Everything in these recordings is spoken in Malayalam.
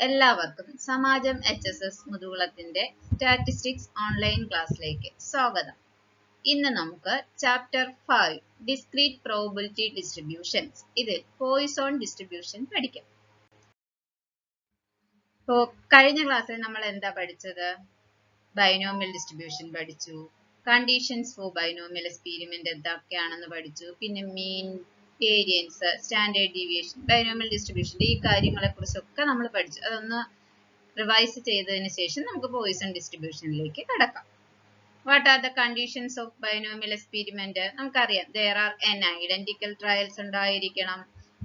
എല്ലാവർക്കും സമാജം HSS മുതുകുളത്തിന്റെ സ്റ്റാറ്റിസ്റ്റിക്സ് ഓൺലൈൻ ക്ലാസ്സിലേക്ക് സ്വാഗതം. ഇന്ന് നമുക്ക് ചാപ്റ്റർ 5 ഡിസ്ക്രീറ്റ് പ്രോബബിലിറ്റി ഡിസ്ട്രിബ്യൂഷൻസ് ഇതിൽ പോയിസോൺ ഡിസ്ട്രിബ്യൂഷൻ പഠിക്കാം. ഇപ്പോൾ കഴിഞ്ഞ ക്ലാസ്സിൽ നമ്മൾ എന്താ പഠിച്ചത്? ബൈനോമിയൽ ഡിസ്ട്രിബ്യൂഷൻ പഠിച്ചു, കണ്ടീഷൻസ് ഫോർ ബൈനോമിയൽ എക്സ്പെരിമെന്റ് എന്തൊക്കെയാണെന്ന് പഠിച്ചു, പിന്നെ മീൻ, വേരിയൻസ്, സ്റ്റാൻഡേർഡ് ഡീവിയേഷൻ, ബൈനോമിയൽ ഡിസ്ട്രിബ്യൂഷന്റെ ഈ കാര്യങ്ങളെ കുറിച്ചൊക്കെ നമ്മൾ പഠിച്ചു. അതൊന്ന് റിവൈസ് ചെയ്തതിന് ശേഷം നമുക്ക് പോയിസൺ ഡിസ്ട്രിബ്യൂഷനിലേക്ക് കടക്കാം. What are the conditions of binomial experiment? നമുക്കറിയാം, there are n identical trials ഉണ്ടായിരിക്കണം.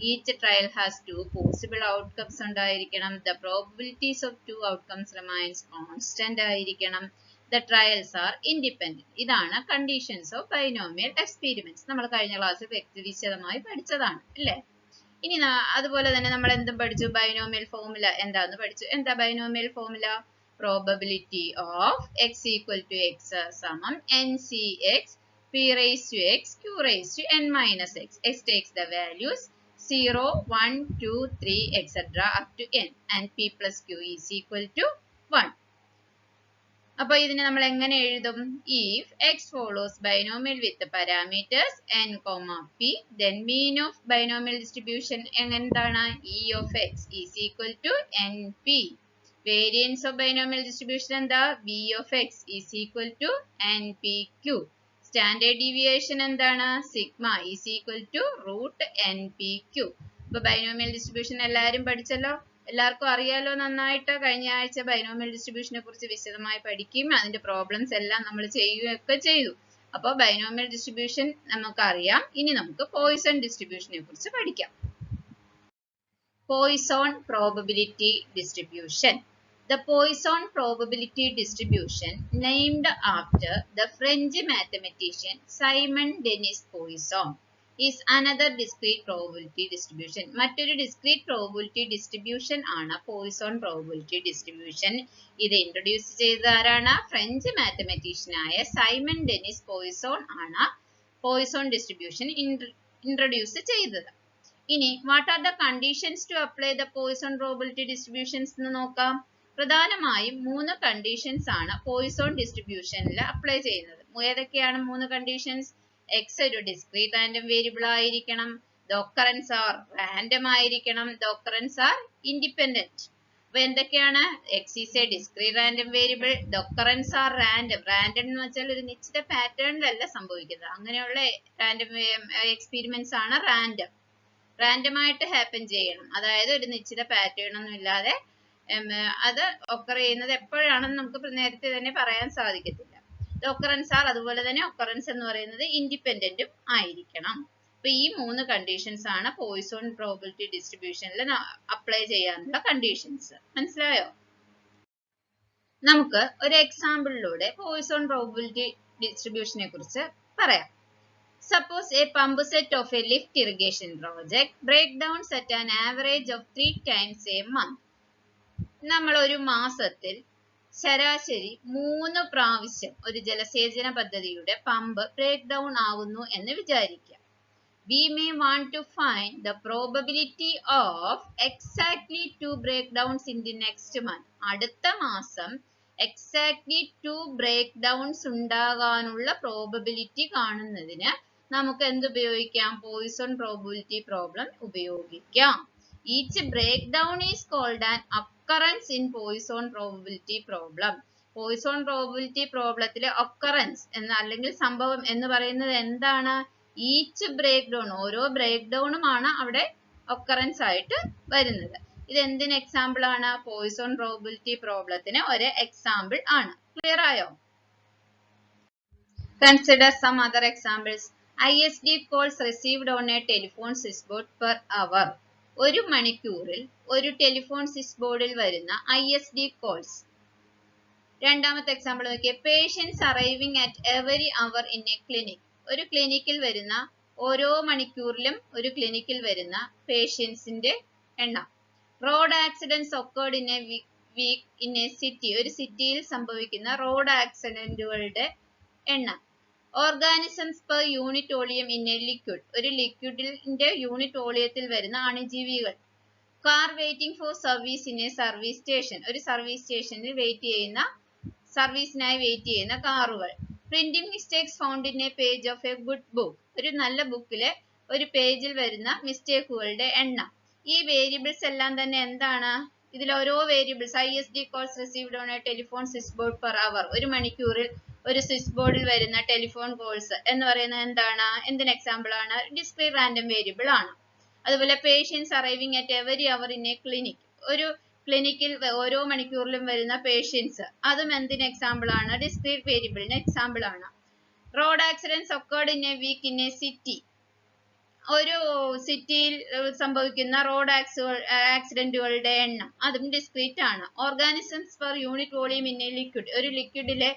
Each trial has two possible outcomes ഉണ്ടായിരിക്കണം. The probabilities of two outcomes remains constant ആയിരിക്കണം. The trials are independent. ഇതാണ് conditions of binomial experiments. നമ്മൾ കഴിഞ്ഞ ക്ലാസ്സിൽ വിശദമായി പഠിച്ചതാണ് അല്ലേ? ഇനി അതുപോലെ തന്നെ നമ്മൾ എന്തും പഠിച്ചു? ബൈനോമിയൽ ഫോർമുല എന്താന്ന് പഠിച്ചു. എന്താ binomial formula? Probability of x equal to x സമം NCx p raised to x q raised to n minus x. X takes the values 0, 1, 2, 3, etc. up to n and p plus q is equal to 1. അപ്പോൾ ഇതിനെ നമ്മൾ എങ്ങനെ എഴുതും? If x follows binomial with parameters n, p, then mean of binomial distribution എന്താണ്? E of x is equal to np. Variance of binomial distribution എന്താ? V of x is equal to npq. Standard deviation എന്താണ്? Sigma is equal to root npq. അപ്പോൾ ബൈനോമിയൽ ഡിസ്ട്രിബ്യൂഷൻ എല്ലാവരും പഠിച്ചല്ലോ, എല്ലാവർക്കും അറിയാലോ നന്നായിട്ട്. കഴിഞ്ഞ ആഴ്ച ബൈനോമിയൽ ഡിസ്ട്രിബ്യൂഷനെ കുറിച്ച് വിശദമായി പഠിക്കുകയും അതിന്റെ പ്രോബ്ലംസ് എല്ലാം നമ്മൾ ചെയ്യുകയൊക്കെ ചെയ്തു. അപ്പോൾ ബൈനോമിയൽ ഡിസ്ട്രിബ്യൂഷൻ നമുക്കറിയാം. ഇനി നമുക്ക് പോയിസൺ ഡിസ്ട്രിബ്യൂഷനെ കുറിച്ച് പഠിക്കാം. Poisson probability distribution. The Poisson probability distribution, named after the French mathematician Simon Denis Poisson, is another discrete probability distribution. മറ്റൊരു discrete probability distribution ആണ് Poisson probability distribution. ഇത് ഇൻട്രൊഡ്യൂസ് ചെയ്തത് ആരാണ്? ഫ്രഞ്ച് മാത്തമാറ്റീഷ്യൻ ആയ സൈമൺ ഡെനിസ് പോയിസോൺ ആണ് പോയിസോൺ ഡിസ്ട്രിബ്യൂഷൻ ഇൻട്രൊഡ്യൂസ് ചെയ്തത്. ഇനി what are the conditions to apply the Poisson probability distributions എന്ന് നോക്കാം. പ്രധാനമായും 3 കണ്ടീഷൻസ് ആണ് പോയിസോൺ ഡിസ്ട്രിബ്യൂഷനിൽ അപ്ലൈ ചെയ്യുന്നത്. ഏതൊക്കെയാണ് 3 കണ്ടീഷൻസ്? എക്സ് ഒരു ഡിസ്ക്രീറ്റ് റാൻഡം വേരിയബിൾ ആയിരിക്കണം, ദ ഒക്കറൻസ് ആർ റാൻഡം ആയിരിക്കണം, ദ ഒക്കറൻസ് ആർ ഇൻഡിപെൻഡന്റ്. അപ്പൊ എന്തൊക്കെയാണ്? X is a discrete random variable, the occurrence are random. Random എന്ന് വെച്ചാൽ ഒരു നിശ്ചിത പാറ്റേണിലല്ല സംഭവിക്കുന്നത്. അങ്ങനെയുള്ള റാൻഡം എക്സ്പെരിമെന്റ്സ് ആണ് റാൻഡം. റാൻഡമായിട്ട് ഹാപ്പൻ ചെയ്യണം, അതായത് ഒരു നിശ്ചിത പാറ്റേൺ ഒന്നും ഇല്ലാതെ അത് ഒക്കർ ചെയ്യുന്നത് എപ്പോഴാണെന്ന് നമുക്ക് നേരത്തെ തന്നെ പറയാൻ സാധിക്കത്തില്ല. ഒക്കറൻസ് ആർ, അതുപോലെ തന്നെ ഒക്കറൻസ് എന്ന് പറയുന്നത് ഇൻഡിപെൻഡന്റും ആയിരിക്കണം. അപ്പൊ ഈ 3 കണ്ടീഷൻസ് ആണ് പോയിസോൺ പ്രോബബിലിറ്റി ഡിസ്ട്രിബ്യൂഷനിൽ അപ്ലൈ ചെയ്യാനുള്ള കണ്ടീഷൻസ്. മനസ്സിലായോ? നമുക്ക് ഒരു എക്സാമ്പിളിലൂടെ പോയിസോൺ പ്രോബബിലിറ്റി ഡിസ്ട്രിബ്യൂഷനെ കുറിച്ച് പറയാം. Suppose a pump set of a lift irrigation project breakdowns at an average of 3 times a month. നമ്മൾ ഒരു മാസത്തിൽ ശരാശരി 3 പ്രാവശ്യം ഒരു ജലസേചന പദ്ധതിയുടെ പമ്പ് ബ്രേക്ക് ഡൗൺ ആവുന്നു എന്ന് വിചാരിക്കുക. We may want to find the probability of exactly 2 breakdowns in the next month. അടുത്ത മാസം exactly 2 breakdowns ഉണ്ടാകാനുള്ള പ്രോബബിലിറ്റി കാണുന്നതിന് നമുക്ക് എന്ത് ഉപയോഗിക്കാം? പോയിസോൺ പ്രോബബിലിറ്റി പ്രോബ്ലം ഉപയോഗിക്കാം. Each breakdown is called an occurrence in Poisson probability problem. Poisson probability പ്രോബ്ലത്തിലെ occurrence എന്ന് അല്ലെങ്കിൽ സംഭവം എന്ന് പറയുന്നത് എന്താണ്? ഈച്ച് ബ്രേക്ക് ഡൗൺ, ഓരോ ബ്രേക്ക് ഡൗണും ആണ് അവിടെ occurrence ആയിട്ട് വരുന്നത്. ഇത് എന്തിന് എക്സാമ്പിൾ ആണ്? പോയിസോൺ പ്രോബബിലിറ്റി പ്രോബ്ലത്തിന് ഒരു എക്സാമ്പിൾ ആണ്. ക്ലിയർ ആയോ? Consider some other examples. ISD calls received on a telephone switchboard per hour. ഒരു മണിക്കൂറിൽ ഒരു ടെലിഫോൺ സ്വിച്ച് ബോർഡിൽ വരുന്ന ISD കോൾസ്. രണ്ടാമത്തെ എക്സാമ്പിൾ നോക്കിയേ. Patients arriving at every hour in a clinic. ഒരു ക്ലിനിക്കിൽ വരുന്ന, ഓരോ മണിക്കൂറിലും ഒരു ക്ലിനിക്കിൽ വരുന്ന പേഷ്യൻസിന്റെ എണ്ണം. Road accidents occurred in a week in a city. ഒരു സിറ്റിയിൽ സംഭവിക്കുന്ന റോഡ് ആക്സിഡന്റുകളുടെ എണ്ണം. Organisms per unit volume in a liquid. ഒരു ലിക്വിഡിന്റെ യൂണിറ്റ് വോളിയത്തിൽ വരുന്ന അണുജീവികൾ. Car waiting for service in a service station, ഒരു സർവീസ് സ്റ്റേഷനിൽ സർവീസിനായി വെയിറ്റ് ചെയ്യുന്ന കാറുകൾ. Printing mistakes found in a page of a good book, ഒരു നല്ല ബുക്കിലെ ഒരു പേജിൽ വരുന്ന മിസ്റ്റേക്കുകളുടെ എണ്ണം. ഈ വേരിയബിൾസ് എല്ലാം തന്നെ എന്താണ്? ഇതിൽ ഓരോ variables ISD calls received on A telephone switch board per hour, ഒരു മണിക്കൂറിൽ ഒരു സ്വിച്ച് ബോർഡിൽ വരുന്ന ടെലിഫോൺ കോൾസ് എന്ന് പറയുന്നത് എന്താണ്? എന്തിന് എക്സാമ്പിൾ ആണ്? ഡിസ്ക്രീറ്റ് റാൻഡം വേരിയബിൾ ആണ്. അതുപോലെ patients arriving at every hour in a clinic, ഒരു ക്ലിനിക്കിൽ ഓരോ മണിക്കൂറിലും വരുന്ന പേഷ്യൻസ്, അതും എന്തിന് എക്സാമ്പിൾ ആണ്? ഡിസ്ക്രീറ്റ് വേരിയബിളിന് എക്സാമ്പിൾ ആണ്. Road accidents occurred in a week in a city, ഒരു സിറ്റിയിൽ സംഭവിക്കുന്ന റോഡ് ആക്സിഡന്റുകളുടെ എണ്ണം, അതും ഡിസ്ക്രീറ്റ് ആണ്. Organisms per unit volume in a liquid, ഒരു ലിക്വിഡിലെ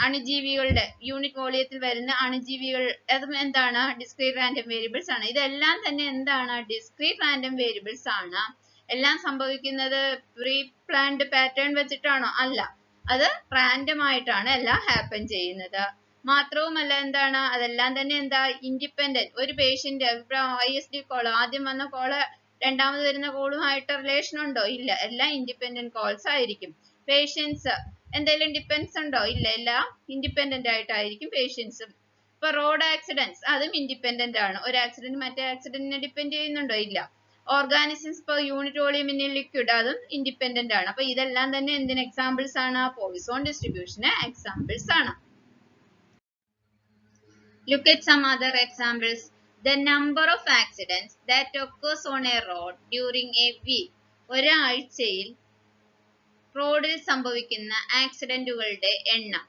അണുജീവികളുടെ യൂണിറ്റ് വോളിയത്തിൽ വരുന്ന അണുജീവികൾ, അതും എന്താണ്? ഡിസ്ക്രീറ്റ് റാൻഡം വേരിയബിൾസ് ആണ്. ഇതെല്ലാം തന്നെ എന്താണ്? ഡിസ്ക്രീറ്റ് റാൻഡം വേരിയബിൾസ് ആണ്. എല്ലാം സംഭവിക്കുന്നത് പ്രീ പ്ലാൻഡ് പാറ്റേൺ വെച്ചിട്ടാണോ? അല്ല, അത് റാൻഡം ആയിട്ടാണ് എല്ലാം ഹാപ്പൻ ചെയ്യുന്നത്. മാത്രവുമല്ല എന്താണ്? അതെല്ലാം തന്നെ എന്താ? ഇൻഡിപെൻഡന്റ്. ഒരു പേഷ്യന്റ് ISD കോൾ, ആദ്യം വന്ന കോള് രണ്ടാമത് വരുന്ന കോളുമായിട്ട് റിലേഷൻ ഉണ്ടോ? ഇല്ല, എല്ലാം ഇൻഡിപെൻഡന്റ് കോൾസ് ആയിരിക്കും. പേഷ്യൻസ് എന്തെങ്കിലും ഡിപ്പെൻസ് ഉണ്ടോ? ഇല്ല, എല്ലാം ഇൻഡിപെൻഡന്റ് ആയിട്ടായിരിക്കും പേഷ്യൻസും. ഇപ്പൊ റോഡ് ആക്സിഡന്റ്സ്, അതും ഇൻഡിപെൻഡന്റ് ആണ്. ഒരു ആക്സിഡന്റ് മറ്റേ ആക്സിഡന്റിനെ ഡിപ്പെൻഡ് ചെയ്യുന്നുണ്ടോ? ഇല്ല. Organisms per unit volume in liquid, അതും ഇൻഡിപെൻഡന്റ് ആണ്. അപ്പൊ ഇതെല്ലാം തന്നെ എന്തിന് എക്സാമ്പിൾസ് ആണ്? പോയിസോൺ ഡിസ്ട്രിബ്യൂഷന് എക്സാമ്പിൾസ് ആണ്. Look at some other examples. The number of accidents that occurs on a road during a week, ഒരാഴ്ചയിൽ റോഡിൽ സംഭവിക്കുന്ന ആക്സിഡന്റുകളുടെ എണ്ണം.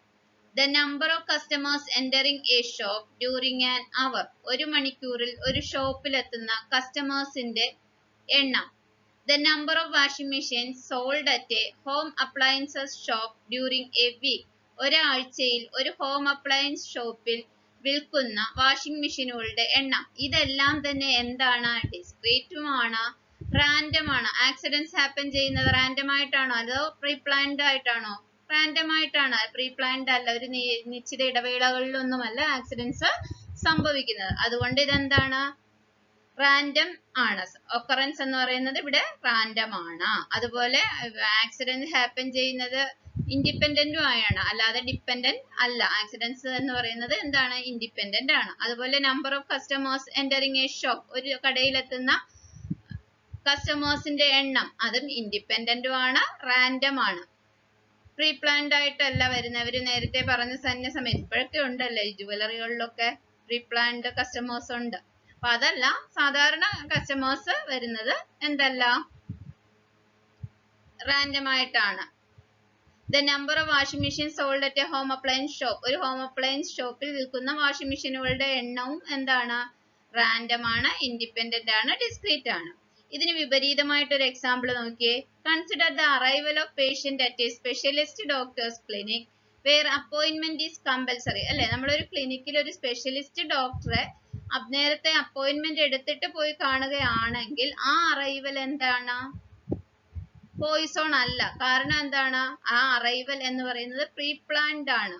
The number of customers entering a shop during an hour, ഒരു മണിക്കൂറിൽ ഒരു ഷോപ്പിൽ എത്തുന്ന കസ്റ്റമേഴ്സിന്റെ എണ്ണം. The number of washing machines sold at a home appliances shop during a week, ഒരാഴ്ചയിൽ ഒരു ഹോം അപ്ലയൻസ് ഷോപ്പിൽ വിൽക്കുന്ന വാഷിംഗ് മെഷീനുകളുടെ എണ്ണം. ഇതെല്ലാം തന്നെ എന്താണ്? ഡിസ്ക്രീറ്റുമാണ്, റാൻഡം ആണ്. ആക്സിഡന്റ്സ് ഹാപ്പൻ ചെയ്യുന്നത് റാൻഡം ആയിട്ടാണോ അതോ പ്രീ പ്ലാൻഡ് ആയിട്ടാണോ? റാൻഡം ആയിട്ടാണ്. പ്രീ പ്ലാൻഡ് അല്ല, ഒരു നിശ്ചിത ഇടവേളകളിലൊന്നുമല്ല ആക്സിഡന്റ്സ് സംഭവിക്കുന്നത്. അതുകൊണ്ട് ഇതെന്താണ്? റാൻഡം ആണ്. ഒക്കറൻസ് എന്ന് പറയുന്നത് ഇവിടെ റാൻഡം ആണ്. അതുപോലെ ആക്സിഡന്റ് ഹാപ്പൻ ചെയ്യുന്നത് ഇൻഡിപെൻഡന്റും ആയാണ്, അല്ലാതെ ഡിപ്പെൻഡന്റ് അല്ല. ആക്സിഡന്റ്സ് എന്ന് പറയുന്നത് എന്താണ്? ഇൻഡിപെൻഡന്റ് ആണ്. അതുപോലെ number of customers entering A shop, ഒരു കടയിലെത്തുന്ന കസ്റ്റമേഴ്സിന്റെ എണ്ണം, അതും ഇൻഡിപെൻഡന്റും ആണ്, റാൻഡം ആണ്. പ്രീ പ്ലാൻഡ് ആയിട്ടല്ല വരുന്നവര്. നേരത്തെ പറഞ്ഞ സമയത്ത് ഇപ്പോഴൊക്കെ ഉണ്ടല്ലോ ഈ ജുവലറികളിലൊക്കെ പ്രീ പ്ലാൻഡ് കസ്റ്റമേഴ്സ് ഉണ്ട്. അപ്പൊ അതല്ല, സാധാരണ കസ്റ്റമേഴ്സ് വരുന്നത് എന്തല്ല? റാൻഡം ആയിട്ടാണ്. The number of washing machines sold at a home appliance shop, ഒരു ഹോം അപ്ലയൻസ് ഷോപ്പിൽ വിൽക്കുന്ന വാഷിംഗ് മെഷീനുകളുടെ എണ്ണവും എന്താണ്? റാൻഡം ആണ്, ഇൻഡിപെൻഡന്റ് ആണ്, ഡിസ്ക്രീറ്റ് ആണ്. ഇതിന് വിപരീതമായിട്ടൊരു എക്സാമ്പിൾ നോക്കിയേ. Consider the arrival of patient at a specialist doctor's clinic where appointment is compulsory, അല്ലെ? നമ്മളൊരു ക്ലിനിക്കിൽ ഒരു സ്പെഷ്യലിസ്റ്റ് ഡോക്ടറെ നേരത്തെ അപ്പോയിന്റ്മെന്റ് എടുത്തിട്ട് പോയി കാണുകയാണെങ്കിൽ ആ അറൈവൽ എന്താണ്? പോയിസോൺ അല്ല. കാരണം എന്താണ്? ആ അറൈവൽ എന്ന് പറയുന്നത് പ്രീ പ്ലാൻഡ് ആണ്.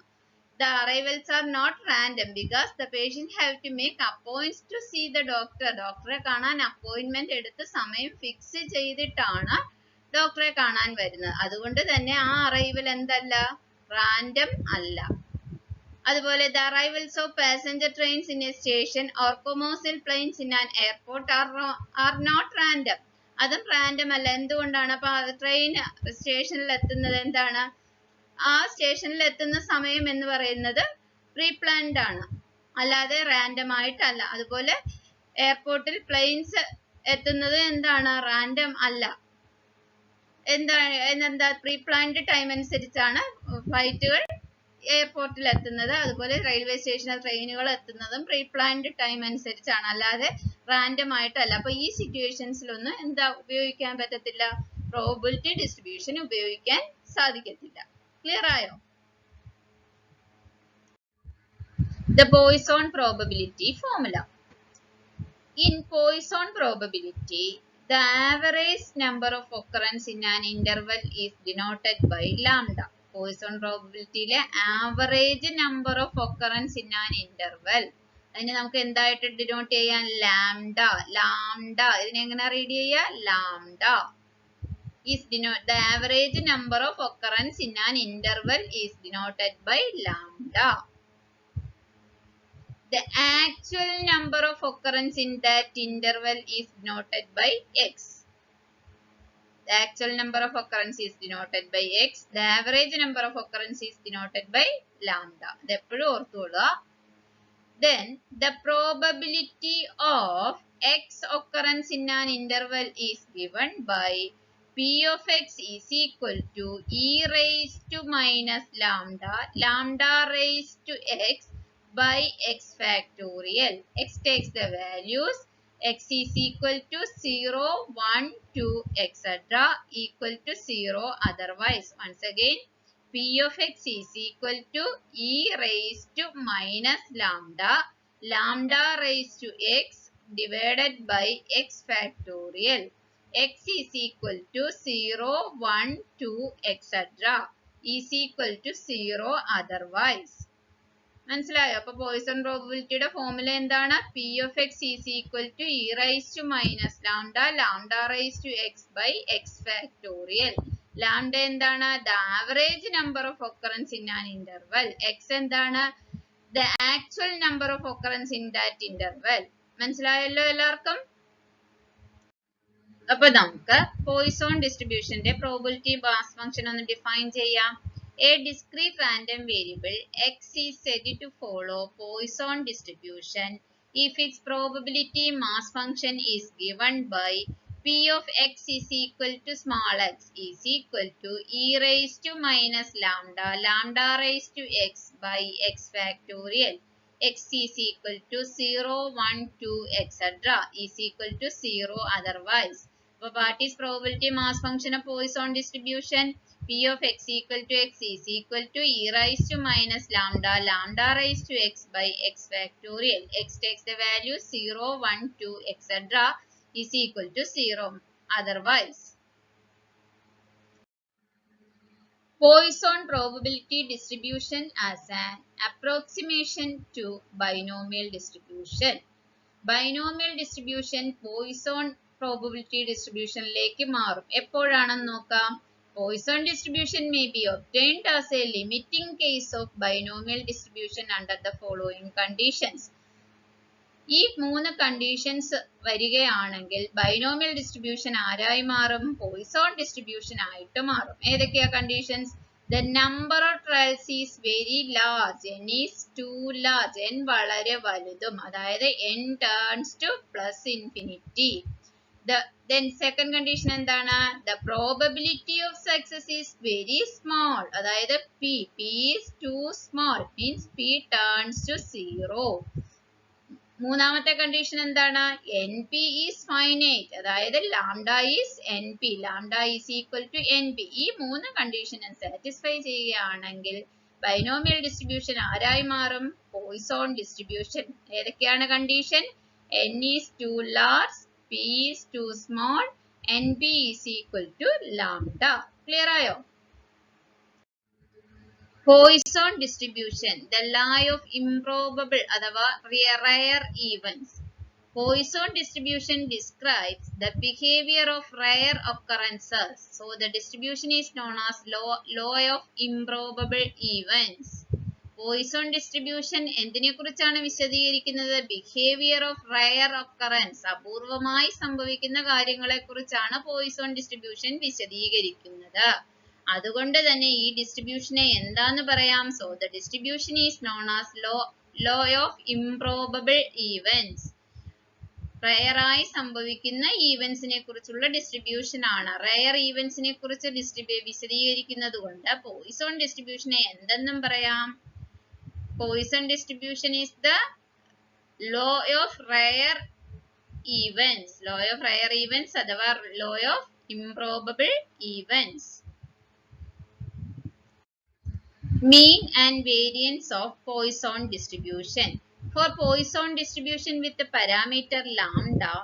The arrivals are not random because the patient have to make appointments to see the doctor. ഡോക്ടറെ കാണാൻ അപ്പോയിന്റ്മെന്റ് എടുത്ത് സമയം ഫിക്സ് ചെയ്തിട്ടാണ് ഡോക്ടറെ കാണാൻ വരുന്നത്. അതുകൊണ്ട് തന്നെ ആ അറൈവൽ എന്തല്ല? റാൻഡം അല്ല. അതുപോലെ the arrivals of passenger trains in a station or commercial planes in an airport are not random. അതും റാൻഡം അല്ല. എന്തുകൊണ്ടാണ്? അപ്പൊ ട്രെയിൻ സ്റ്റേഷനിൽ എത്തുന്നത് എന്താണ്? ആ സ്റ്റേഷനിൽ എത്തുന്ന സമയം എന്ന് പറയുന്നത് പ്രീ പ്ലാൻഡ് ആണ്, അല്ലാതെ റാൻഡം ആയിട്ടല്ല. അതുപോലെ എയർപോർട്ടിൽ പ്ലെയിൻസ് എത്തുന്നത് എന്താണ്? റാൻഡം അല്ല. എന്താ? പ്രീ പ്ലാൻഡ് ടൈം അനുസരിച്ചാണ് ഫ്ലൈറ്റുകൾ എയർപോർട്ടിൽ എത്തുന്നത്. അതുപോലെ റെയിൽവേ സ്റ്റേഷനിൽ ട്രെയിനുകൾ എത്തുന്നതും പ്രീ പ്ലാൻഡ് ടൈം അനുസരിച്ചാണ്, അല്ലാതെ റാൻഡം ആയിട്ടല്ല. അപ്പൊ ഈ സിറ്റുവേഷൻസിലൊന്നും എന്താ ഉപയോഗിക്കാൻ പറ്റത്തില്ല? പ്രോബബിലിറ്റി ഡിസ്ട്രിബ്യൂഷൻ ഉപയോഗിക്കാൻ സാധിക്കത്തില്ല. ക്ലിയർ ആയോ? The Poisson probability formula. In Poisson probability, the average number of occurrence in an interval is denoted by lambda. Poisson probability le average number of occurrence in an interval, അതിനെ നമുക്ക് എന്തായിട്ട് ഡിനോട്ട് ചെയ്യാം? ലാംഡ. ലാംഡ ഇതിനെ എങ്ങനെ റീഡ് ചെയ്യുക? Lambda is denoted, the average number of occurrence in an interval is denoted by lambda. The actual number of occurrence in that interval is denoted by x. The actual number of occurrence is denoted by x. The average number of occurrence is denoted by lambda. ഇത് എപ്പോഴും ഓർത്തുകൊള്ളുക. Then the probability of x occurrence in an interval is given by p of x is equal to e raised to minus lambda, lambda raised to x by x factorial. X takes the values x is equal to 0, 1, 2, etc. equal to 0 otherwise. Once again, p of x is equal to e raised to minus lambda, lambda raised to x divided by x factorial. X is equal to 0, 1, 2, etc. is equal to 0 otherwise. മനസ്സിലായോ? അപ്പൊ പോയിസൺ പ്രോബബിലിറ്റിയുടെ ഫോർമുല എന്താണ്? P of X is equal to e raise to minus lambda, lambda raise to X by X factorial. Lambda എന്താണ്? The average number of occurrence in an interval. X എന്താണ്? The actual number of occurrence in that interval. മനസ്സിലായല്ലോ എല്ലാവർക്കും? അപ്പൊ നമുക്ക് പോയിസോൺ ഡിസ്ട്രിബ്യൂഷന്റെ പ്രോബബിലിറ്റി മാസ് ഫംഗ്ഷൻ ഒന്ന് ഡിഫൈൻ ചെയ്യാം. A discrete random variable x is said to follow Poisson distribution if its probability mass function is given by p of x is equal to small x is equal to e raised to minus lambda, lambda raised to x by x factorial. X is equal to 0, 1, 2, etc. is equal to 0 otherwise. So what is probability mass function of Poisson distribution? P of x equal to x is equal to e raised to minus lambda, lambda raised to x by x factorial. X takes the value 0, 1, 2, etc. is equal to 0 otherwise. Poisson probability distribution as an approximation to binomial distribution. Binomial distribution Poisson probability distribution ലേക്ക് മാറും. എപ്പോഴാണെന്ന് നോക്കാം. Poisson distribution may be obtained as a limiting case of binomial distribution under the following conditions. ഈ 3 കണ്ടീഷൻസ് വരികയാണെങ്കിൽ ബൈനോമിയൽ ഡിസ്ട്രിബ്യൂഷൻ ആരായി മാറും? പോയിസോൺ ഡിസ്ട്രിബ്യൂഷൻ ആയിട്ട് മാറും. ഏതൊക്കെയാ conditions? The number of trials is very large, n is too large, n വളരെ വലുതും, അതായത് n turns to plus infinity. Then second condition എന്താണ്? The probability of success is very small, അതായത് p is too small, means p turns to 0. മൂന്നാമത്തെ കണ്ടീഷൻ എന്താണ്? np is finite, അതായത് lambda is np, lambda is equal to np. ഈ 3 കണ്ടീഷനും സാറ്റിസ്ഫൈ ചെയ്യുകയാണെങ്കിൽ ബൈനോമിയൽ ഡിസ്ട്രിബ്യൂഷൻ ആരായി മാറും? Poisson distribution. ഏതൊക്കെയാണ് condition? n is too large, p is too small, np is equal to lambda. Clear ആയോ? Poisson distribution, the law of improbable അഥവാ rare events. Poisson distribution describes the behavior of rare occurrences. So the distribution is known as law of improbable events. Poisson distribution എന്തിനെ കുറിച്ചാണ് വിശദീകരിക്കുന്നത്? ബിഹേവിയർ ഓഫ് റയർ ഒക്കറൻസ്, അപൂർവമായി സംഭവിക്കുന്ന കാര്യങ്ങളെ കുറിച്ചാണ് പോയിസോൺ ഡിസ്ട്രിബ്യൂഷൻ വിശദീകരിക്കുന്നത്. അതുകൊണ്ട് തന്നെ ഈ ഡിസ്ട്രിബ്യൂഷനെ എന്താന്ന് പറയാം? So the distribution is known as law of improbable events. റയറായി സംഭവിക്കുന്ന ഈവൻസിനെ കുറിച്ചുള്ള ഡിസ്ട്രിബ്യൂഷൻ ആണ്. റയർ ഈവൻസിനെ കുറിച്ച് വിശദീകരിക്കുന്നത് കൊണ്ട് പോയിസോൺ ഡിസ്ട്രിബ്യൂഷനെ എന്തെന്നും പറയാം? Poisson distribution is the law of rare events. Law of rare events അഥവാ law of improbable events. Mean and variance of Poisson distribution. For Poisson distribution with the parameter lambda,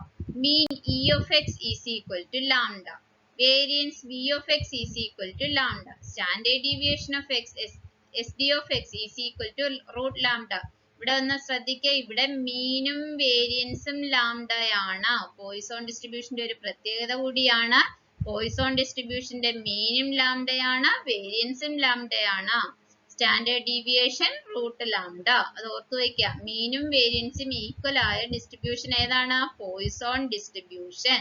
mean E of x is equal to lambda. Variance V of x is equal to lambda. Standard deviation of x is SD of x is equal to root lambda. ഇവിടെ ഒന്ന് ശ്രദ്ധിക്കുക, ഇവിടെ മീനും വേരിയൻസും ലാംഡയാണ്. പോയിസോൺ ഡിസ്ട്രിബ്യൂഷന്റെ ഒരു പ്രത്യേകത കൂടിയാണ്. പോയിസോൺ ഡിസ്ട്രിബ്യൂഷന്റെ മീനും ലാംഡയാണ്, വേരിയൻസും ലാംഡയാണ്. Standard deviation root lambda. അത് ഓർത്തു വയ്ക്കുക. മീനും വേരിയൻസും ഈക്വൽ ആയ ഡിസ്ട്രിബ്യൂഷൻ ഏതാണ്? Poisson distribution.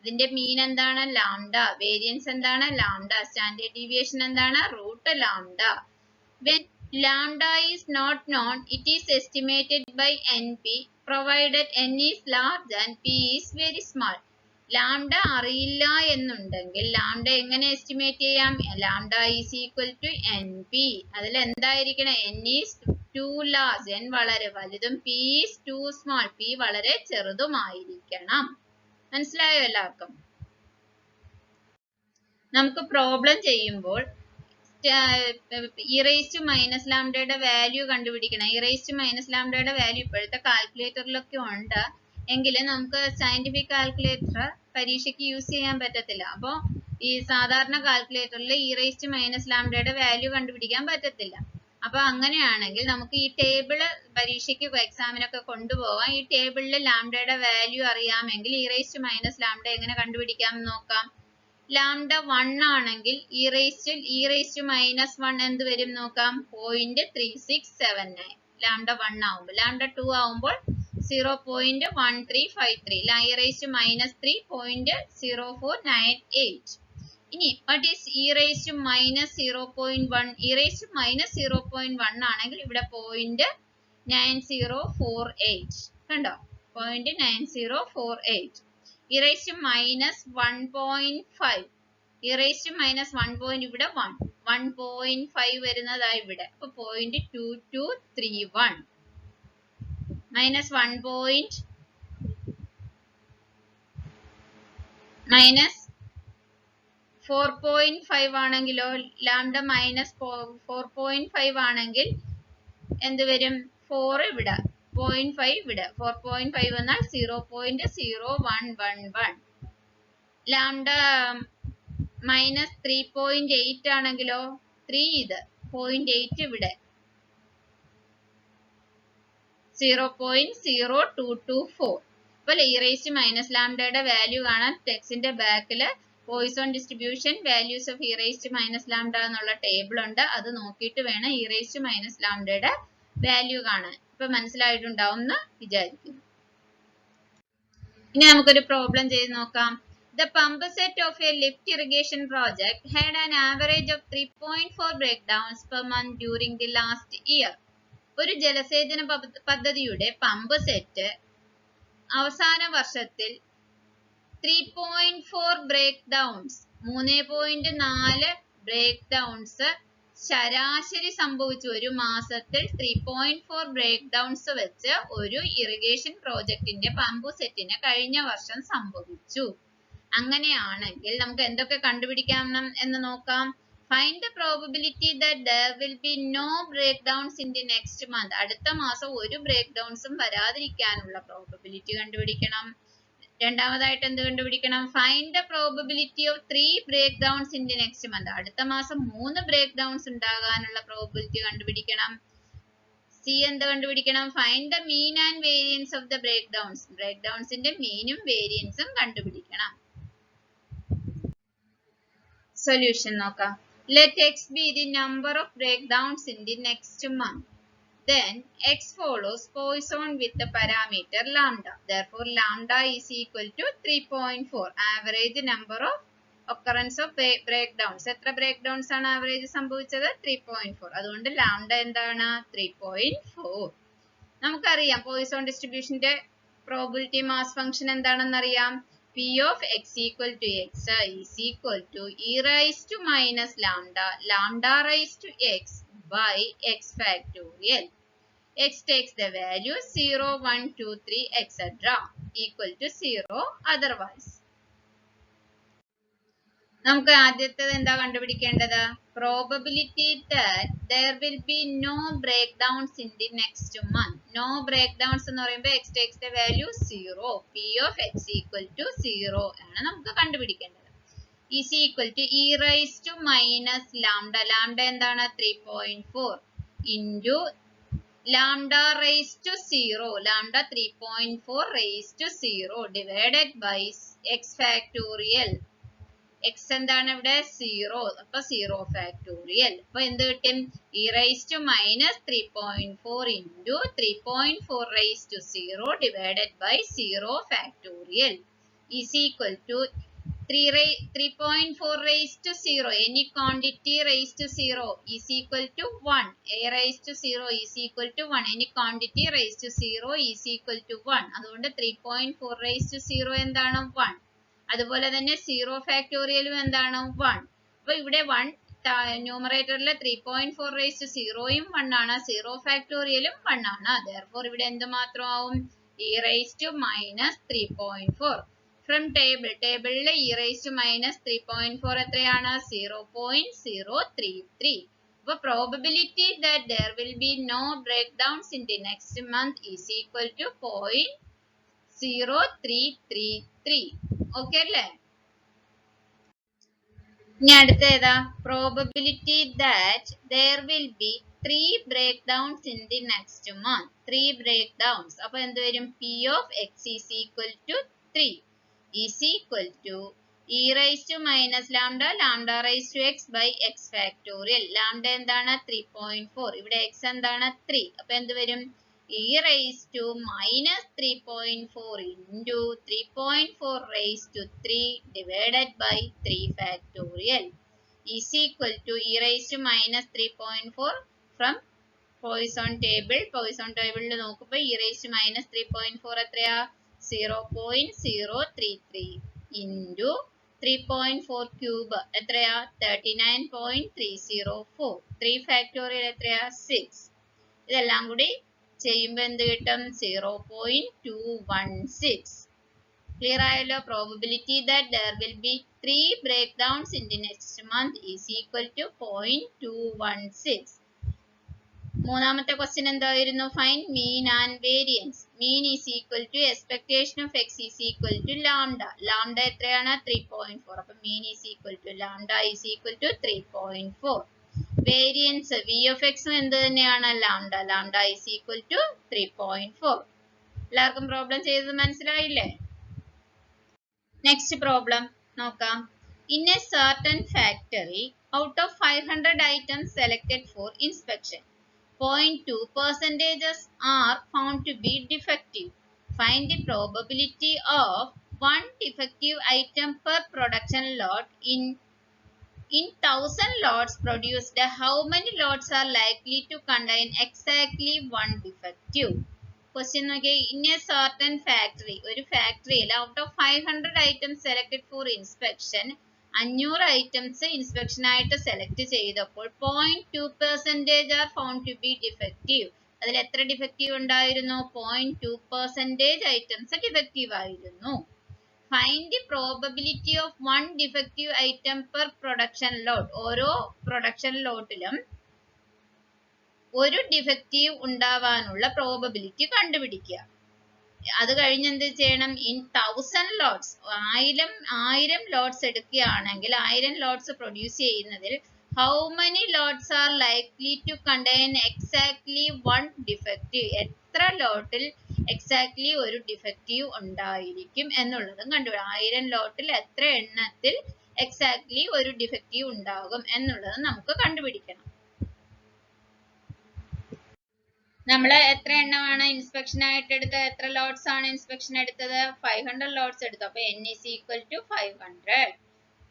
ഇതിന്റെ മീൻ എന്താണ്? ലാംഡ. വേരിയൻസ് എന്താണ്? ലാംഡ. സ്റ്റാൻഡേർഡ് ഡീവിയേഷൻ എന്താണ്? Root lambda. When lambda is not known, it is estimated by NP provided n is large and p is very small. Lambda അറിയില്ല എന്നുണ്ടെങ്കിൽ ലാംഡ എങ്ങനെ എസ്റ്റിമേറ്റ് ചെയ്യാം? Lambda is equal to N P. അതിൽ എന്തായിരിക്കണം? N is too large, N വളരെ വലുതും P is too small, P വളരെ ചെറുതുമായിരിക്കണം. മനസ്സിലായോ എല്ലാവർക്കും? നമുക്ക് പ്രോബ്ലം ചെയ്യുമ്പോൾ e raised to minus ലാംഡയുടെ വാല്യൂ കണ്ടുപിടിക്കണം. e raised to minus ലാംഡയുടെ വാല്യൂ ഇപ്പോഴത്തെ കാൽക്കുലേറ്ററിലൊക്കെ ഉണ്ട്, എങ്കിലും നമുക്ക് സയന്റിഫിക് കാൽക്കുലേറ്റർ പരീക്ഷയ്ക്ക് യൂസ് ചെയ്യാൻ പറ്റത്തില്ല. അപ്പോൾ ഈ സാധാരണ കാൽക്കുലേറ്ററിൽ e raised to minus ലാംഡയുടെ വാല്യൂ കണ്ടുപിടിക്കാൻ പറ്റത്തില്ല. അപ്പൊ അങ്ങനെയാണെങ്കിൽ നമുക്ക് ഈ ടേബിള് പരീക്ഷയ്ക്ക് എക്സാമിനൊക്കെ കൊണ്ടുപോകാം. ഈ ടേബിളിൽ ലാംഡയുടെ വാല്യൂ അറിയാമെങ്കിൽ e raised to minus lambda എങ്ങനെ കണ്ടുപിടിക്കാം എന്ന് നോക്കാം. ലാംഡ 1 ആണെങ്കിൽ e raised to minus 1 എന്ത് വരും നോക്കാം? 0.3679. ലാംഡ 1 ആവുമ്പോൾ. ലാംഡ 2 ആവുമ്പോൾ 0.1353. e raised to minus 3 0.0498. ഇനി what is e raised to minus 0.1? e raised to minus 0.1 ആണെങ്കിൽ ഇവിടെ 0.9048. കണ്ടോ? 0.9048. e raised to minus 1.5. e raised to minus 1 ഇവിടെ 1.5 വരുന്നതായി ഇവിടെ. അപ്പൊ 0.2231 minus 1. minus 4.5 ആണെങ്കിലോ? ലാംഡ മൈനസ് 4.5 ആണെങ്കിൽ എന്ത് വരും? 4 ഇവിടെ, 0.5 ഇവിടെ. 4.5 എന്നാൽ 0.0111. ലാംഡ മൈനസ് 3.8 ആണെങ്കിലോ? 3 ഇത്, 0.8 ഇവിടെ, 0.0224. അപ്പോൾ e raised to minus ലാംഡയുടെ വാല്യൂ കാണാൻ ടെക്സ്റ്റിന്റെ ബാക്കിൽ Poisson distribution values of e raised to minus lambda എന്നുള്ള ടേബിൾ ഉണ്ട്. അത് നോക്കിയിട്ട് വേണം e raised to minus ലാംഡയുടെ വാല്യൂ കാണാൻ. ഇപ്പൊ മനസ്സിലായിട്ടുണ്ടാവും എന്ന് വിചാരിക്കുന്നു. ഇനി നമുക്കൊരു പ്രോബ്ലം ചെയ്ത് നോക്കാം. The pump set of a lift irrigation project had an average of 3.4 breakdowns per month during the last year. ഒരു ജലസേചന പദ്ധതിയുടെ പമ്പ് സെറ്റ് അവസാന വർഷത്തിൽ 3.4 breakdowns, 3.4 breakdowns ശരാശരി സംഭവിച്ചു. ഒരു മാസത്തിൽ 3.4 breakdowns വെച്ച് ഒരു ഇറിഗേഷൻ പ്രോജക്റ്റിന്റെ പമ്പ് സെറ്റിന് കഴിഞ്ഞ വർഷം സംഭവിച്ചു. അങ്ങനെയാണെങ്കിൽ നമുക്ക് എന്തൊക്കെ കണ്ടുപിടിക്കാം എന്ന് നോക്കാം. Find the probability that there will be no breakdowns in the next month. അടുത്ത മാസം ഒരു breakdownsഉം വരാതിരിക്കാനുള്ള പ്രോബബിലിറ്റി കണ്ടുപിടിക്കണം. രണ്ടാമതായിട്ട് എന്ത് കണ്ടുപിടിക്കണം? Find the probability of 3 breakdowns in the next month. അടുത്ത മാസം 3 breakdowns ഉണ്ടാകാനുള്ള പ്രോബബിലിറ്റി കണ്ടുപിടിക്കണം. C എന്ത് കണ്ടുപിടിക്കണം? Find the mean and variance of the breakdowns. breakdownsന്റെ മീനും വേരിയൻസും കണ്ടുപിടിക്കണം. സൊല്യൂഷൻ നോക്കാം. Let x be the number of breakdowns in the next month. Then x follows Poisson with the parameter lambda. Therefore, lambda is equal to 3.4. Average number of occurrence of breakdowns. എത്ര breakdowns ആണ് average സംഭവിച്ചത്? 3.4. അതുകൊണ്ട് lambda എന്താണ്? 3.4. നമുക്കറിയാം Poisson distributionന്റെ probability mass function എന്താണെന്ന് അറിയാം. P of x equal to x is equal to e raised to minus lambda, lambda raised to x by x factorial. X takes the value 0, 1, 2, 3, etc. equal to 0 otherwise. നമുക്ക് ആദ്യത്തേത് എന്താ കണ്ടുപിടിക്കേണ്ടത്? Probability that there will be no breakdowns in the next month. No breakdowns എന്ന് പറയുമ്പോൾ x takes the value 0. P of x equal to 0 ആണ് നമുക്ക് കണ്ടുപിടിക്കേണ്ടത്. is equal to e raised to minus lambda. Lambda എന്താണ്? 3.4 into lambda raised to 0, lambda 3.4 raised to 0 divided by x factorial. x എന്താണ് ഇവിടെ 0, അപ്പൊ 0 factorial. അപ്പൊ എന്ത് കിട്ടും? e raised to minus 3.4 into 3.4 raised to 0 divided by 0 factorial is equal to 3.4 raised to 0, any quantity raised to 0 is equal to 1. A raised to 0 is equal to 1. Any quantity raised to 0 is equal to 1. അതുകൊണ്ട് 3.4 raised to 0 എന്താണ്? 1. അതുപോലെ തന്നെ 0 ഫാക്ടോറിയലും എന്താണ്? 1. അപ്പൊ ഇവിടെ 1 ന്യൂമറേറ്ററിൽ 3.4 raised to 0യും 1 ആണ്, 0 ഫാക്ടോറിയലും 1 ആണ്. therefore ഇവിടെ എന്ത് മാത്രമാവും? e raised to minus 3.4. from table e raised to minus 3.4 എത്രയാണ്? 0.033. അപ്പോൾ probability that there will be no breakdowns in the next month is equal to 0.0333. Okay അല്ലേ? ഇനി അടുത്ത ഏതാ? probability that there will be 3 breakdowns in the next month. 3 breakdowns. അപ്പോൾ എന്ത് വരും? p of x is equal to 3 is equal to e raised to minus lambda, lambda raised to x by x factorial. lambda എന്താണ്? 3.4. ഇവിടെ x എന്താണ്? 3. അപ്പോൾ എന്ത് വരും? e raised to minus 3.4 into 3.4 raised to 3 divided by 3 factorial is equal to e raised to minus 3.4 from Poisson table. Poisson table നോക്കുമ്പോൾ e raised to minus 3.4 എത്രയാ? 0.033 into 3.4 cube എത്രയാ? 39.304. 3 factorial എത്രയാ? 6. ഇതെല്ലാം കൂടി ചെയ്യുമ്പോൾ എന്ത് കിട്ടും? 0.216. ക്ലിയർ ആയല്ലോ? probability that there will be 3 breakdowns in the next month is equal to 0.216. മൂന്നാമത്തെ ക്വസ്റ്റ്യൻ എന്തായിരുന്നു? Find mean and variance. Mean is equal to expectation of X is equal to lambda. Lambda എത്രയാണ്? 3.4. അപ്പൊ mean is equal to lambda is equal to 3.4. Variance V of എക്സും എന്ത് തന്നെയാണ്? Lambda. Lambda is equal to 3.4. എല്ലാവർക്കും പ്രോബ്ലം ചെയ്തത് മനസ്സിലായില്ലേ? നെക്സ്റ്റ് പ്രോബ്ലം നോക്കാം. In a certain factory out of 500 items selected for inspection, 0.2% are found to be defective. Find the probability of one defective item per production lot in 1000 lots produced. How many lots are likely to contain exactly one defective? Question നോക്കിയേ. In a certain factory, ഒരു ഫാക്ടറിയിൽ out of 500 items selected for inspection, 500 items inspection ആയിട്ട് സെലക്ട് ചെയ്തപ്പോൾ 0.2% are found to be defective. അതിൽ എത്ര ഡിഫക്റ്റീവ് ഉണ്ടായിരുന്നു? 0.2% ഐറ്റംസ് ഡിഫക്റ്റീവ് ആയിരുന്നു. Find the probability of one defective item per production lot. ഓരോ പ്രൊഡക്ഷൻ ലോട്ടിലും ഒരു ഡിഫക്റ്റീവ് ഉണ്ടാവാനുള്ള പ്രോബബിലിറ്റി കണ്ടുപിടിക്കുക. അത് കഴിഞ്ഞ് എന്ത് ചെയ്യണം? ഇൻ 1000 ലോട്ട്സ്, 1000 ലോട്ട്സ് എടുക്കുകയാണെങ്കിൽ 1000 ലോട്ട്സ് പ്രൊഡ്യൂസ് ചെയ്യുന്നതിൽ how many lots are likely to contain exactly one defective. എത്ര ലോട്ടിൽ എക്സാക്ട്ലി ഒരു ഡിഫക്റ്റീവ് ഉണ്ടായിരിക്കും എന്നുള്ളതും കണ്ടുപിടിക്കണം. 1000 ലോട്ടിൽ എത്ര എണ്ണത്തിൽ എക്സാക്ട്ലി ഒരു ഡിഫക്റ്റീവ് ഉണ്ടാകും എന്നുള്ളത് നമുക്ക് കണ്ടുപിടിക്കണം. നമ്മൾ എത്ര എണ്ണമാണ് ഇൻസ്പെക്ഷൻ ആയിട്ട് എടുത്തത്? എത്ര ലോട്ട്സ് ആണ് ഇൻസ്പെക്ഷൻ എടുത്തത്? 500 ലോട്ട്സ് എടുത്തു. അപ്പൊ n is equal to 500.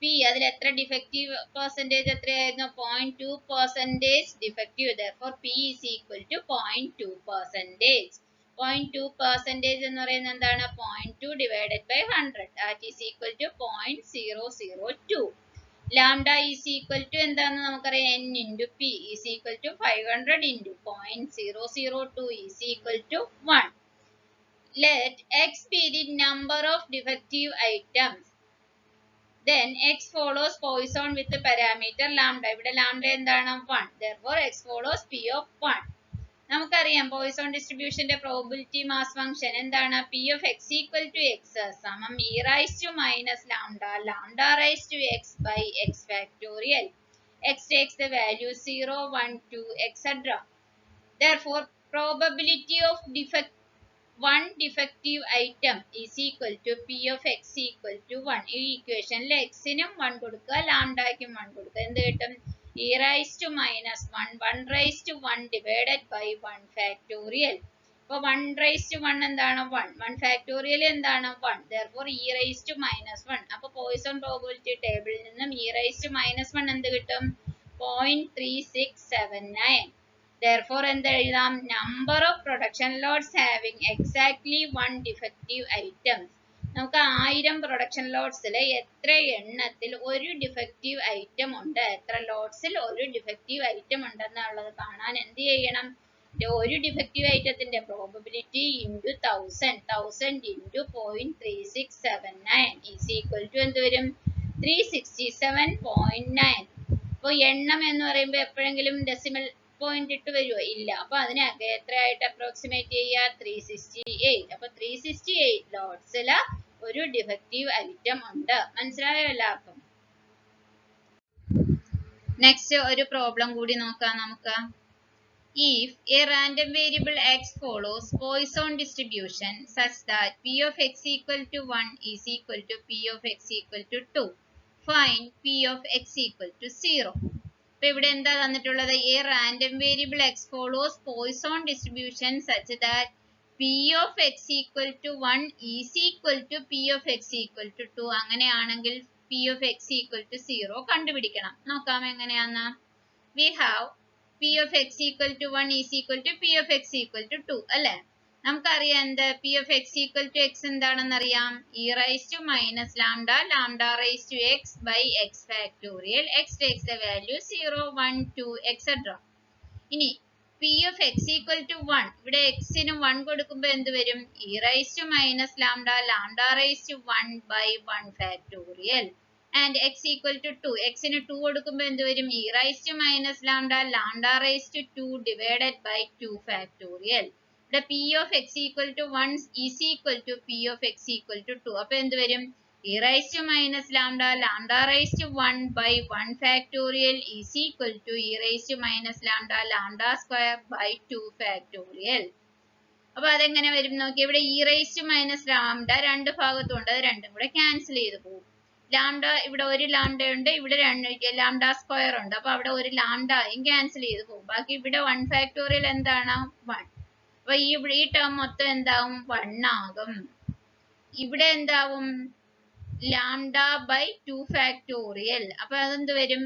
p അതിൽ എത്ര ഡിഫക്റ്റീവ് പെർസെന്റേജ് എത്രയായിരുന്നു? 0.2% defective. therefore p is equal to 0.2%. 0.2% എന്ന് പറയുന്നത് എന്താണ്? 0.2 divided by 100, that is equal to 0.002. lambda is equal to എന്താന്ന് നമുക്കറിയാം? n into p is equal to 500 into 0.002 is equal to 1. Let x be the number of defective items. Then x follows Poisson with the parameter lambda. ഇവിടെ lambda എന്താണ്? 1. therefore x follows p of 1. നമുക്കറിയാം പോയിസോൺ ഡിസ്ട്രിബ്യൂഷന്റെ പ്രോബബിലിറ്റി മാസ് ഫംഗ്ഷൻ എന്താണ്? p of x equal to x സമം e raised to minus lambda, lambda raised to x by x factorial. x takes the value 0, 1, 2, etc. therefore probability of one defective item is equal to p of x equal to 1. ഈ ഇക്വേഷനിൽ എക്സിനും 1 കൊടുക്കുക ലാംഡയ്ക്കും 1 കൊടുക്കുക. എന്ത് കിട്ടും? e raised to minus 1 1 raised to 1 divided by 1 factorial. അപ്പോൾ 1 raised to 1 എന്താണ്? 1 1 factorial എന്താണ്? 1. therefore e raised to minus 1. അപ്പോൾ പോയിസൺ പ്രോബബിലിറ്റി ടേബിളിൽ നിന്നും e raised to minus 1 എന്ത് കിട്ടും? 0.3679. therefore എന്ത് എഴുതാം? number of production lots having exactly one defective items. നമുക്ക് 1000 പ്രൊഡക്ഷൻ ലോട്ട്സിൽ എത്ര എണ്ണത്തിൽ ഒരു ഡിഫക്റ്റീവ് ഐറ്റം ഉണ്ട്, എത്ര ലോട്ട്സിൽ ഒരു ഡിഫക്റ്റീവ് ഐറ്റം ഉണ്ടെന്നുള്ളത് കാണാൻ എന്ത് ചെയ്യണം? ഒരു ഡിഫക്റ്റീവ് ഐറ്റത്തിന്റെ probability into 1000 into 0.3679 is equal to എന്ത് വരും? 367.9. അപ്പോൾ എണ്ണം എന്ന് പറയുമ്പോൾ എപ്പോഴെങ്കിലും ഡെസിമൽ പോയിന്റ് ഇട്ട് വരുമോ? ഇല്ല. അപ്പൊ അതിനൊക്കെ എത്രയായിട്ട് അപ്രോക്സിമേറ്റ് ചെയ്യുക? 368. അപ്പൊ 368 ലോട്ട്സില് ഒരു ഡിഫക്റ്റീവ് ഐറ്റം ഉണ്ട്. മനസ്സിലായോ എല്ലാവർക്കും? നെക്സ്റ്റ് ഒരു പ്രോബ്ലം കൂടി നോക്കാം നമുക്ക്. If a random variable x follows Poisson distribution such that p of x equal to 1 is equal to p of x equal to 2, find p of x equal to 0. അപ്പോൾ ഇവിടെ എന്താ തന്നിട്ടുള്ളത്? a random variable x follows Poisson distribution such that p of x equal to 1 is equal to p of x equal to 2. അങ്ങനെയാണെങ്കിൽ p of x equal to 0 കണ്ടുപിടിക്കണം. നോക്കാം എങ്ങനെയാന്ന്. we have p of x equal to 1 is equal to p of x equal to 2 അല്ലേ? നമുക്കറിയാം എന്ത്? p of x equal to x എന്താണെന്ന് അറിയാം. e raised to minus lambda lambda raised to x by x factorial. x takes the value 0 1 2 etc. ഇനി p of x equal to 1, ഇവിടെ x ന് 1 കൊടുക്കുമ്പോൾ എന്ത് വരും? e raised to minus lambda lambda raised to 1 by 1 factorial. and x equal to 2, x ന് 2 കൊടുക്കുമ്പോൾ എന്ത് വരും? e raised to minus lambda lambda raised to 2 divided by 2 factorial. ഇവിടെ p of x equal to 1 is equal to p of x equal to 2. അപ്പോൾ എന്ത് വരും? e raised to minus lambda lambda raised to 1 by 1 factorial is equal to e raised to minus lambda lambda square by 2 factorial. അപ്പോൾ അതെങ്ങനെ വരും നോക്കി. ഇവിടെ e raised to minus lambda രണ്ട് ഭാഗത്തും ഉണ്ട്, അത് രണ്ടും കൂടെ ക്യാൻസൽ ചെയ്ത് പോകും. ലാംഡ ഇവിടെ ഒരു ലാംഡ ഉണ്ട്, ഇവിടെ ലാംഡ സ്ക്വയർ ഉണ്ട്. അപ്പൊ അവിടെ ഒരു ലാംഡയും ക്യാൻസൽ ചെയ്ത് പോകും. ബാക്കി ഇവിടെ 1 ഫാക്ടോറിയൽ എന്താണ്? 1. അപ്പൊ ഈ ടേം മൊത്തം എന്താവും? 1 ആകും. ഇവിടെ എന്താവും? Lambda by 2 factorial. അപ്പൊ അതെന്ത് വരും?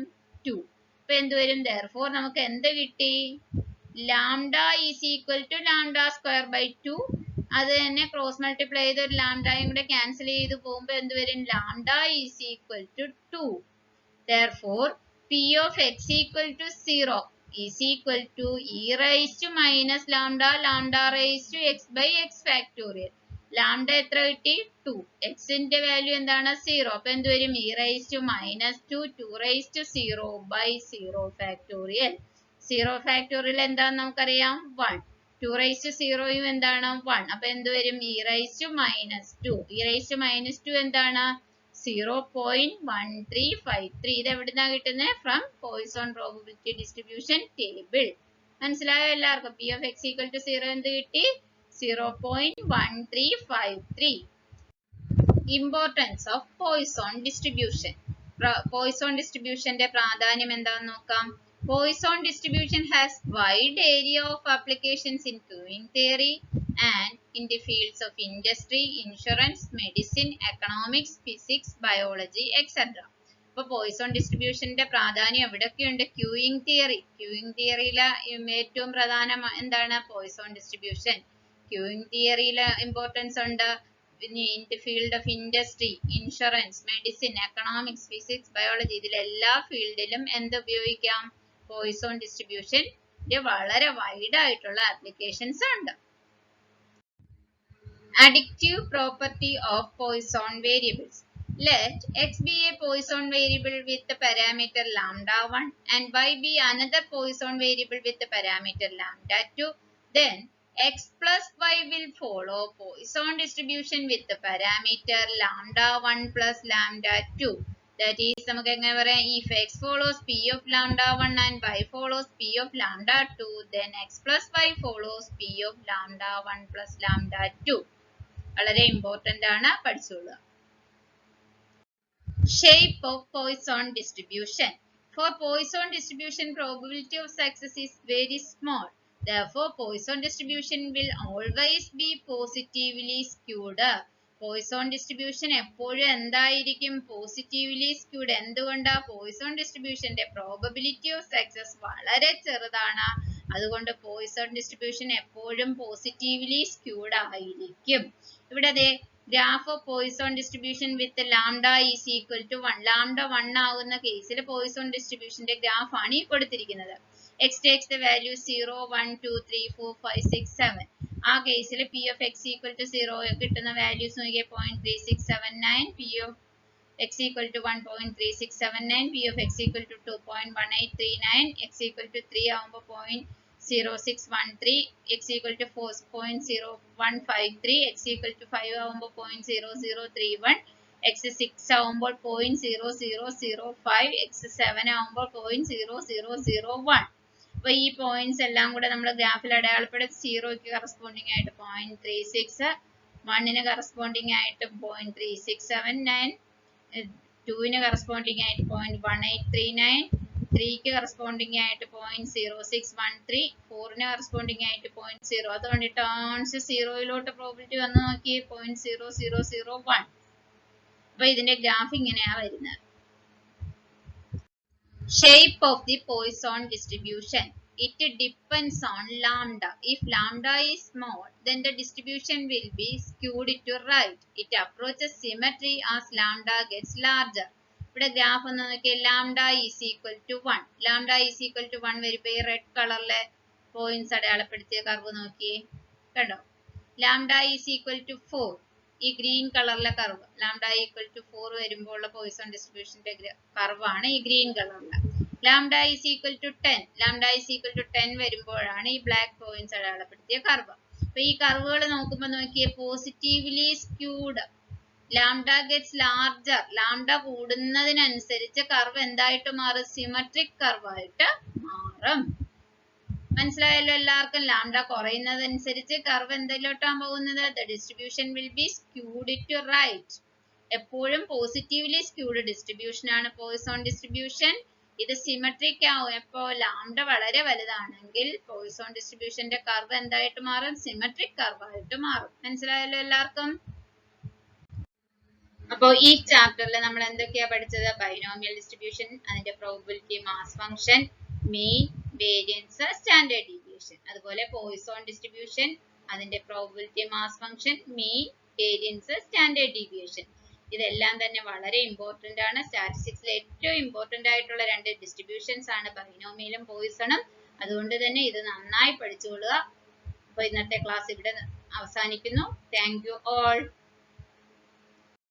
2. അപ്പൊ എന്ത് വരും? therefore നമുക്ക് എന്ത് കിട്ടി? Lambda is equal to lambda square by 2. അത് തന്നെ ക്രോസ് മൾട്ടിപ്ലൈ ചെയ്ത് ഒരു ലാംഡയും കൂടെ ക്യാൻസൽ ചെയ്ത് പോകുമ്പോൾ എന്ത് വരും? Lambda is equal to 2. therefore p of x equal to 0 is equal to e raised to minus lambda lambda raised to x by x factorial. Lambda എത്ര കിട്ടി? 2. x ന്റെ വാല്യൂ എന്താണ്? 0. അപ്പൊ എന്ത് വരും? e raised to minus 2 2 raised to 0 by 0 factorial. 0 factorial എന്താന്ന് നമുക്കറിയാം? 1. 2 raised to 0 യും എന്താണ്? 1. അപ്പൊ എന്ത് വരും? e raised to minus 2. e raised to minus 2 എന്താണ്? 0.1353. ഇത് എവിടുന്നാ കിട്ടുന്നത്? From Poisson probability distribution table. മനസ്സിലായോ എല്ലാവർക്കും? p of x equal to 0 എന്ത് കിട്ടി? 0.1353. Importance of Poisson distribution. Poisson ഡിസ്ട്രിബ്യൂഷന്റെ പ്രാധാന്യം എന്താന്ന് നോക്കാം. Poisson distribution has wide area of applications in queuing theory and in the fields of industry, insurance, medicine, economics, physics, biology, etc. അപ്പോൾ പോയിസൺ ഡിസ്ട്രിബ്യൂഷന്റെ പ്രാധാന്യം എവിടെയൊക്കെയുണ്ട്? Queuing theory. ക്യൂയിങ് തിയറിയിലെ ഏറ്റവും പ്രധാനം എന്താണ്? Poisson distribution. ക്യൂയിങ് തിയറിയിലെ ഇമ്പോർട്ടൻസ് ഉണ്ട്. പിന്നെ in the field of industry, insurance, medicine, economics, physics, biology, ഇതിലെല്ലാ ഫീൽഡിലും എന്ത് ഉപയോഗിക്കാം? പോയിസൺ ഡിസ്ട്രിബ്യൂഷൻ വളരെ വൈഡ് ആയിട്ടുള്ള ആപ്ലിക്കേഷൻസ് ഉണ്ട്. Additive property of Poisson variables. Let x be a Poisson variable with the parameter lambda 1 and y be another Poisson variable with the parameter lambda 2. Then x plus y will follow Poisson distribution with the parameter lambda 1 plus lambda 2. That is നമുക്ക് എങ്ങനെ പറയാം, if x follows p of lambda 1 and y follows p of lambda 2, then x plus y follows p of lambda 1 plus lambda 2. വളരെ ഇമ്പോർട്ടന്റ് ആണ്, പഠിച്ചോളുക. Shape of Poisson distribution. For Poisson distribution, probability of success is very small. Therefore, Poisson distribution will always be positively skewed. Poisson distribution എപ്പോഴും എന്തായിരിക്കും, പോസിറ്റീവ്ലി സ്ക്യൂഡ്. എന്തുകൊണ്ടാ? Poisson distributionന്റെ probability of success വളരെ ചെറുതാണ്. അതുകൊണ്ട് Poisson distribution എപ്പോഴും പോസിറ്റീവ്ലി സ്ക്യൂഡ് ആയിരിക്കും. ഇവിടെ ദേ graph of Poisson distribution with lambda is equal to 1. lambda 1 ആവുന്ന കേസിൽ Poisson distributionന്റെ ഗ്രാഫ് ആണ് ഈ കൊടുത്തിരിക്കുന്നത്. x takes the value 0, 1, 2, 3, 4, 5, 6, 7. ആ കേസിൽ p of x equal to 0 കിട്ടുന്ന വാല്യൂസ് നോക്കിയാൽ 0.3679, p of x equal to 1.3679, p of x equal to 2.1839, x equal to 3 ആവുമ്പോൾ 0.0613, x equal to 4.0153, x equal to 5 ആവുമ്പോൾ 0.0031, x 6 ആവുമ്പോൾ 0.0005, x 7 ആവുമ്പോൾ 0.0001. അപ്പൊ ഈ പോയിന്റ്സ് എല്ലാം കൂടെ നമ്മൾ ഗ്രാഫിൽ അടയാളപ്പെടുത്തി 0ക്ക് കറസ്പോണ്ടിങ് ആയിട്ട് 0.36, 1ന് കറസ്പോണ്ടിങ് ആയിട്ട് 0.3679, 2ന് കറസ്പോണ്ടിങ് ആയിട്ട് 0.1839, 3ക്ക് കറസ്പോണ്ടിങ് ആയിട്ട് 0.0613, 4ന് കറസ്പോണ്ടിങ് ആയിട്ട് 0.0. അതുകൊണ്ട് ടേൺസ് 0യിലോട്ട് പ്രോബിലിറ്റി വന്ന് നോക്കിയേ 0.0001. അപ്പൊ ഇതിന്റെ ഗ്രാഫ് ഇങ്ങനെയാ വരുന്നത്. Shape of the Poisson distribution. It depends on lambda. If lambda is small, then the distribution will be skewed to right. It approaches symmetry as lambda gets larger. ഇവിടെ ഗ്രാഫ് ഒന്ന് നോക്കിയാൽ lambda is equal to 1. lambda is equal to 1 വരുമ്പോൾ ഈ റെഡ് കളറിലെ പോയിന്റ്സ് അടയാളപ്പെടുത്തിയ കർവ് നോക്കിയേ, കണ്ടോ? lambda is equal to 4. ഈ ഗ്രീൻ കളറിലെ കർവ് lambda equal to 4 വരുമ്പോൾ ഉള്ള Poisson distributionന്റെ കർവ് ആണ് ഈ ഗ്രീൻ കളറിലെ. lambda is equal to 10, lambda is equal to 10 വരുമ്പോഴാണ് ഈ ബ്ലാക്ക് പോയിന്റ്സ് അടയാളപ്പെടുത്തിയ കർവ്. അപ്പൊ ഈ കർവുകൾ നോക്കുമ്പോൾ നോക്കിയേ positively squid, lambda gets larger. lambda കൂടുന്നതിനനുസരിച്ച് കർവ് എന്തായിട്ട് മാറും? സിമെട്രിക് കർവ് ആയിട്ട് മാറും. മനസ്സിലായല്ലോ എല്ലാവർക്കും? ലാംഡ കുറയുന്നതനുസരിച്ച് കർവ് എന്തിലോട്ടാണ് പോകുന്നത്? the distribution will be skewed to right. എപ്പോഴും പോസിറ്റീവ്ലി സ്ക്യൂഡ് ഡിസ്ട്രിബ്യൂഷൻ ആണ് Poisson distribution. ഇത് സിമെട്രിക് ആവും എപ്പോ ലാംഡ വളരെ വലുതാണെങ്കിൽ. Poisson distributionന്റെ കർവ് എന്തായിട്ട് മാറും? സിമെട്രിക് കർവ് ആയിട്ട് മാറും. മനസ്സിലായല്ലോ എല്ലാവർക്കും? അപ്പോൾ ഈ ചാപ്റ്ററിൽ നമ്മൾ എന്തൊക്കെയാ പഠിച്ചത്? ബൈനോമിയൽ ഡിസ്ട്രിബ്യൂഷൻ, അതിന്റെ പ്രോബബിലിറ്റി, മാസ് ഫംഗ്ഷൻ, മീൻ, വേരിയൻസ്, സ്റ്റാൻഡേർഡ് ഡീവിയേഷൻ. അതുപോലെ Poisson distribution, അതിന്റെ പ്രോബബിലിറ്റി, മാസ് ഫംഗ്ഷൻ, മീൻ, വേരിയൻസ്, സ്റ്റാൻഡേർഡ് ഡീവിയേഷൻ. ഇതെല്ലാം തന്നെ വളരെ ഇമ്പോർട്ടന്റ് ആണ്. സ്റ്റാറ്റിസ്റ്റിക്സിൽ ഏറ്റവും ഇമ്പോർട്ടന്റ് ആയിട്ടുള്ള രണ്ട് ഡിസ്ട്രിബ്യൂഷൻസ് ആണ് ബൈനോമിയലും പോയിസണും. അതുകൊണ്ട് തന്നെ ഇത് നന്നായി പഠിച്ചുകൊള്ളുക. അപ്പോൾ ഇന്നത്തെ ക്ലാസ് ഇവിടെ അവസാനിക്കുന്നു. Thank you all.